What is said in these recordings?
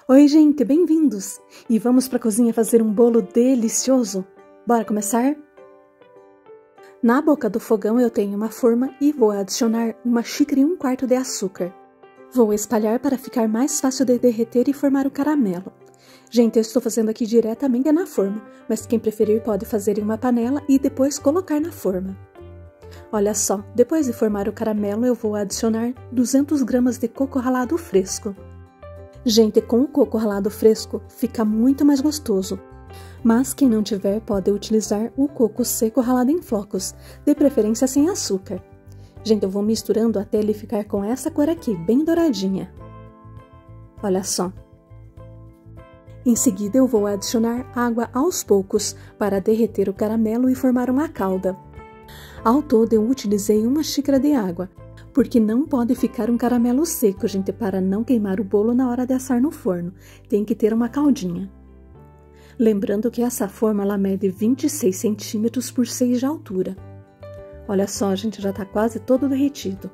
Oi, gente, bem-vindos! E vamos para a cozinha fazer um bolo delicioso? Bora começar? Na boca do fogão eu tenho uma forma e vou adicionar 1 xícara e 1/4 de açúcar. Vou espalhar para ficar mais fácil de derreter e formar o caramelo. Gente, eu estou fazendo aqui diretamente na forma, mas quem preferir pode fazer em uma panela e depois colocar na forma. Olha só, depois de formar o caramelo eu vou adicionar 200 gramas de coco ralado fresco. Gente, com o coco ralado fresco fica muito mais gostoso, mas quem não tiver pode utilizar o coco seco ralado em flocos, de preferência sem açúcar. Gente, eu vou misturando até ele ficar com essa cor aqui, bem douradinha. Olha só. Em seguida eu vou adicionar água aos poucos para derreter o caramelo e formar uma calda. Ao todo eu utilizei 1 xícara de água, porque não pode ficar um caramelo seco, gente, para não queimar o bolo na hora de assar no forno. Tem que ter uma caldinha. Lembrando que essa forma ela mede 26 centímetros por 6 de altura. Olha só, gente, já está quase todo derretido.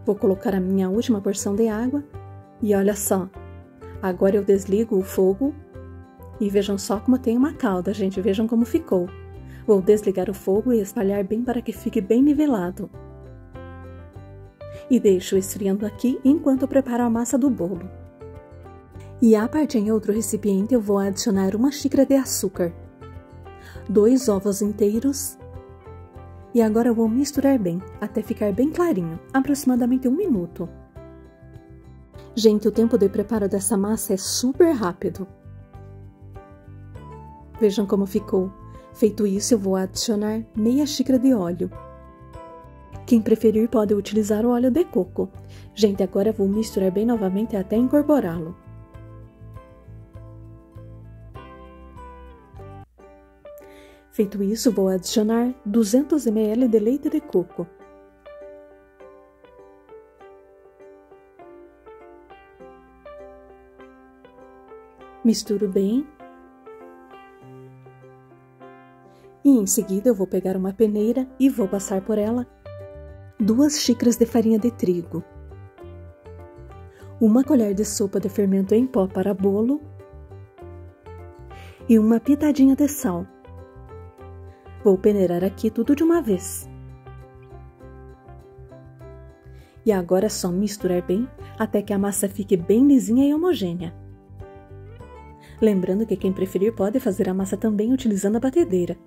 Vou colocar a minha última porção de água e olha só. Agora eu desligo o fogo e vejam só como tem uma calda, gente, vejam como ficou. Vou desligar o fogo e espalhar bem para que fique bem nivelado. E deixo esfriando aqui enquanto eu preparo a massa do bolo. E a partir em outro recipiente eu vou adicionar 1 xícara de açúcar, 2 ovos inteiros e agora eu vou misturar bem até ficar bem clarinho, aproximadamente 1 minuto. Gente, o tempo de preparo dessa massa é super rápido. Vejam como ficou. Feito isso, eu vou adicionar meia xícara de óleo. Quem preferir pode utilizar o óleo de coco. Gente, agora eu vou misturar bem novamente até incorporá-lo. Feito isso, vou adicionar 200 ml de leite de coco. Misturo bem. E em seguida eu vou pegar uma peneira e vou passar por ela 2 xícaras de farinha de trigo, 1 colher de sopa de fermento em pó para bolo e uma pitadinha de sal. Vou peneirar aqui tudo de uma vez. E agora é só misturar bem até que a massa fique bem lisinha e homogênea. Lembrando que quem preferir pode fazer a massa também utilizando a batedeira.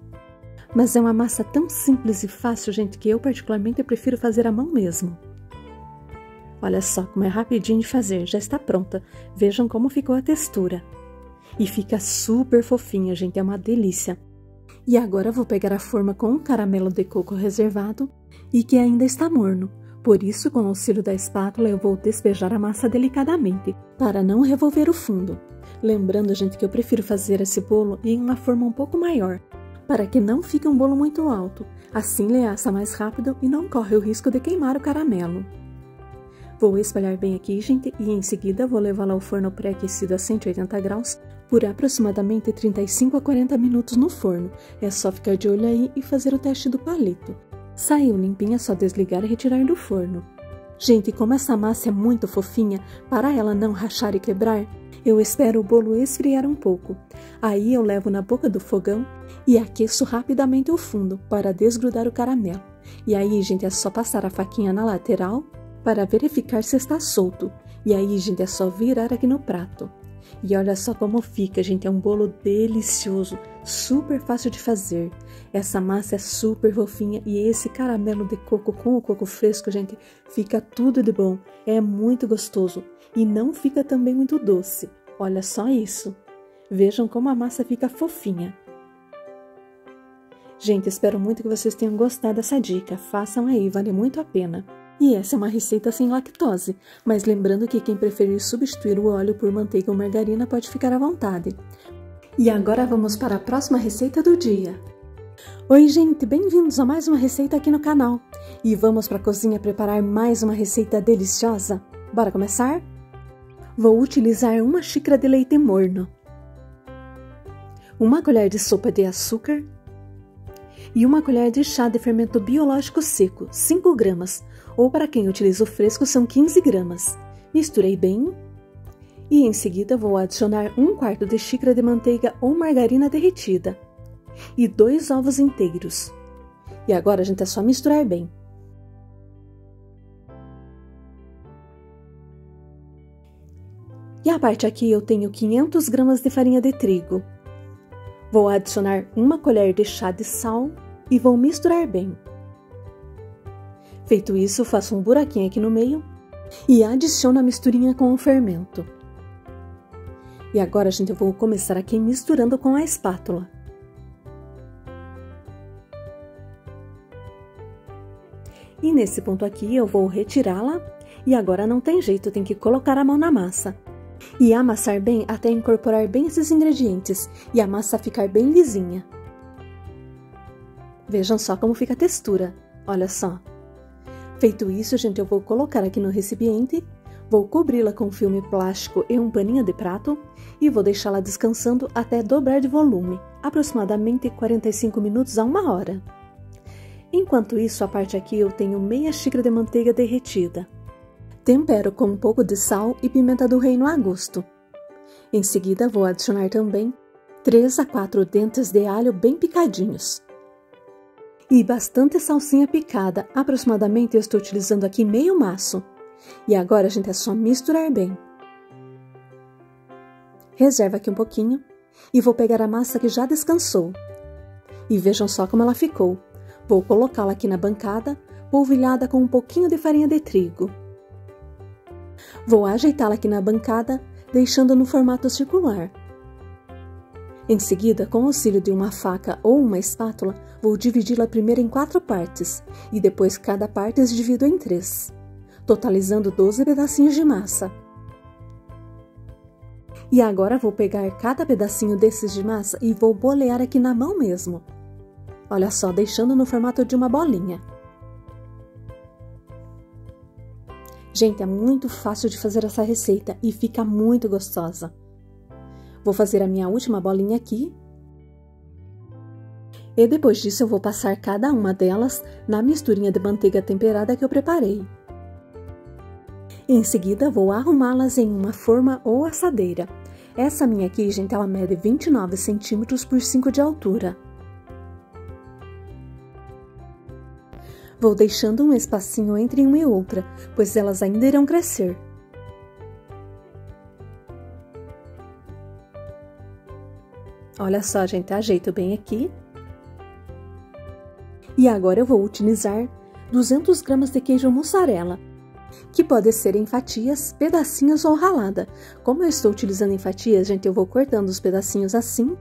Mas é uma massa tão simples e fácil, gente, que eu particularmente prefiro fazer à mão mesmo. Olha só como é rapidinho de fazer, já está pronta. Vejam como ficou a textura. E fica super fofinha, gente, é uma delícia. E agora eu vou pegar a forma com o caramelo de coco reservado e que ainda está morno. Por isso, com o auxílio da espátula, eu vou despejar a massa delicadamente, para não revolver o fundo. Lembrando, gente, que eu prefiro fazer esse bolo em uma forma um pouco maior, para que não fique um bolo muito alto, assim ele assa mais rápido e não corre o risco de queimar o caramelo. Vou espalhar bem aqui, gente, e em seguida vou levá-lo ao forno pré-aquecido a 180 graus por aproximadamente 35 a 40 minutos no forno. É só ficar de olho aí e fazer o teste do palito. Saiu limpinha, é só desligar e retirar do forno. Gente, como essa massa é muito fofinha, para ela não rachar e quebrar, eu espero o bolo esfriar um pouco. Aí eu levo na boca do fogão e aqueço rapidamente o fundo para desgrudar o caramelo. E aí, gente, é só passar a faquinha na lateral para verificar se está solto. E aí, gente, é só virar aqui no prato. E olha só como fica, gente, é um bolo delicioso, super fácil de fazer. Essa massa é super fofinha e esse caramelo de coco com o coco fresco, gente, fica tudo de bom. É muito gostoso e não fica também muito doce. Olha só isso. Vejam como a massa fica fofinha. Gente, espero muito que vocês tenham gostado dessa dica. Façam aí, vale muito a pena. E essa é uma receita sem lactose, mas lembrando que quem preferir substituir o óleo por manteiga ou margarina pode ficar à vontade. E agora vamos para a próxima receita do dia. Oi, gente, bem-vindos a mais uma receita aqui no canal. E vamos para a cozinha preparar mais uma receita deliciosa? Bora começar? Vou utilizar 1 xícara de leite morno, 1 colher de sopa de açúcar e 1 colher de chá de fermento biológico seco, 5 gramas, ou para quem utiliza o fresco são 15 gramas. Misturei bem E em seguida vou adicionar 1/4 de xícara de manteiga ou margarina derretida e 2 ovos inteiros. E agora, gente, é só misturar bem. E a parte aqui eu tenho 500 gramas de farinha de trigo. Vou adicionar 1 colher de chá de sal e vou misturar bem. Feito isso, faço um buraquinho aqui no meio e adiciono a misturinha com o fermento. E agora, gente, eu vou começar aqui misturando com a espátula. E nesse ponto aqui eu vou retirá-la e agora não tem jeito, tem que colocar a mão na massa. E amassar bem até incorporar bem esses ingredientes e a massa ficar bem lisinha. Vejam só como fica a textura, olha só. Feito isso, gente, eu vou colocar aqui no recipiente, vou cobri-la com filme plástico e um paninho de prato e vou deixá-la descansando até dobrar de volume, aproximadamente 45 minutos a 1 hora. Enquanto isso, a parte aqui eu tenho meia xícara de manteiga derretida. Tempero com um pouco de sal e pimenta do reino a gosto. Em seguida, vou adicionar também 3 a 4 dentes de alho bem picadinhos. E bastante salsinha picada, aproximadamente eu estou utilizando aqui meio maço. E agora, gente, é só misturar bem. Reserva aqui um pouquinho e vou pegar a massa que já descansou. E vejam só como ela ficou. Vou colocá-la aqui na bancada, polvilhada com um pouquinho de farinha de trigo. Vou ajeitá-la aqui na bancada, deixando no formato circular. Em seguida, com o auxílio de uma faca ou uma espátula, vou dividi-la primeiro em 4 partes e depois cada parte as divido em 3, totalizando 12 pedacinhos de massa. E agora vou pegar cada pedacinho desses de massa e vou bolear aqui na mão mesmo. Olha só, deixando no formato de uma bolinha. Gente, é muito fácil de fazer essa receita e fica muito gostosa. Vou fazer a minha última bolinha aqui. E depois disso eu vou passar cada uma delas na misturinha de manteiga temperada que eu preparei. Em seguida, vou arrumá-las em uma forma ou assadeira. Essa minha aqui, gente, ela mede 29 centímetros por 5 de altura. Vou deixando um espacinho entre uma e outra, pois elas ainda irão crescer. Olha só, gente, ajeito bem aqui. E agora eu vou utilizar 200 gramas de queijo mussarela, que pode ser em fatias, pedacinhos ou ralada. Como eu estou utilizando em fatias, gente, eu vou cortando os pedacinhos assim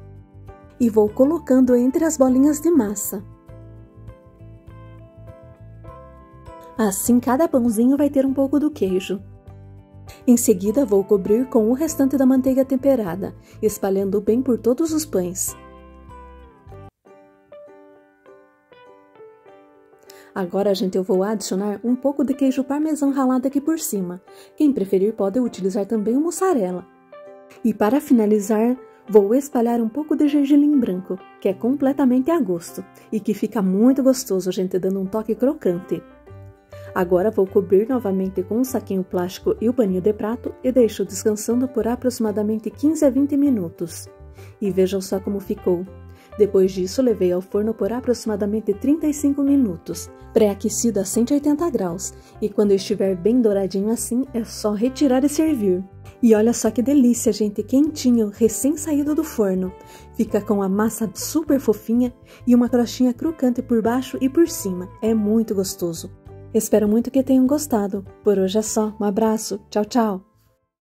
e vou colocando entre as bolinhas de massa. Assim, cada pãozinho vai ter um pouco do queijo. Em seguida, vou cobrir com o restante da manteiga temperada, espalhando bem por todos os pães. Agora, gente, eu vou adicionar um pouco de queijo parmesão ralado aqui por cima. Quem preferir pode utilizar também o mussarela. E para finalizar, vou espalhar um pouco de gergelim branco, que é completamente a gosto e que fica muito gostoso, gente, dando um toque crocante. Agora vou cobrir novamente com um saquinho plástico e o paninho de prato e deixo descansando por aproximadamente 15 a 20 minutos. E vejam só como ficou. Depois disso, levei ao forno por aproximadamente 35 minutos, pré-aquecido a 180 graus. E quando estiver bem douradinho assim, é só retirar e servir. E olha só que delícia, gente, quentinho, recém-saído do forno. Fica com a massa super fofinha e uma crostinha crocante por baixo e por cima. É muito gostoso. Espero muito que tenham gostado. Por hoje é só. Um abraço. Tchau, tchau.